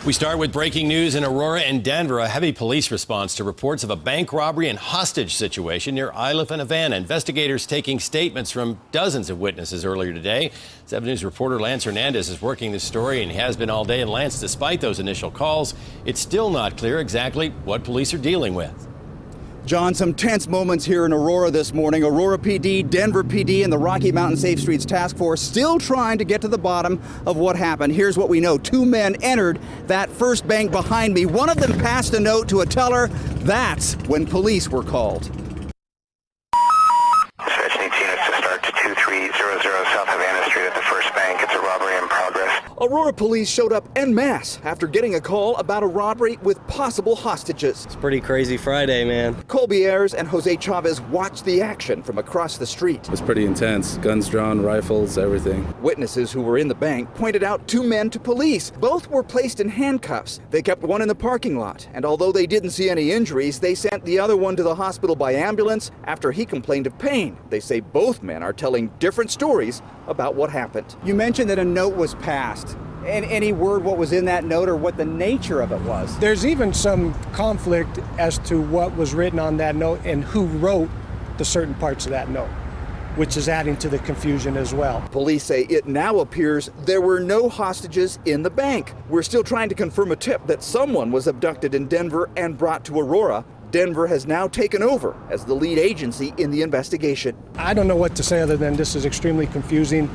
We start with breaking news in Aurora and Denver. A heavy police response to reports of a bank robbery and hostage situation near Isle of Havana. Investigators taking statements from dozens of witnesses earlier today. 7 News reporter Lance Hernandez is working this story and has been all day. And Lance, despite those initial calls, it's still not clear exactly what police are dealing with. John, some tense moments here in Aurora this morning. Aurora PD, Denver PD, and the Rocky Mountain Safe Streets Task Force still trying to get to the bottom of what happened. Here's what we know. 2 men entered that first bank behind me. One of them passed a note to a teller. That's when police were called. Dispatch needs units to start to 2300 South Havana Street at the first bank. It's a robbery in progress. Aurora police showed up en masse after getting a call about a robbery with possible hostages. It's pretty crazy Friday, man. Colby Ayers and Jose Chavez watched the action from across the street. It was pretty intense. Guns drawn, rifles, everything. Witnesses who were in the bank pointed out 2 men to police. Both were placed in handcuffs. They kept one in the parking lot, and although they didn't see any injuries, they sent the other one to the hospital by ambulance after he complained of pain. They say both men are telling different stories about what happened. You mentioned that a note was passed. And any word what was in that note or what the nature of it was? There's even some conflict as to what was written on that note and who wrote the certain parts of that note, which is adding to the confusion as well. Police say it now appears there were no hostages in the bank. We're still trying to confirm a tip that someone was abducted in Denver and brought to Aurora. Denver has now taken over as the lead agency in the investigation. I don't know what to say other than this is extremely confusing.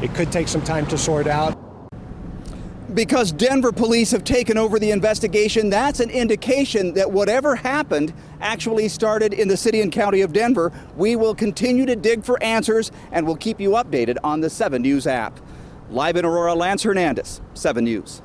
It could take some time to sort out. Because Denver police have taken over the investigation, that's an indication that whatever happened actually started in the city and county of Denver. We will continue to dig for answers and we'll keep you updated on the 7 News app. Live in Aurora, Lance Hernandez, 7 News.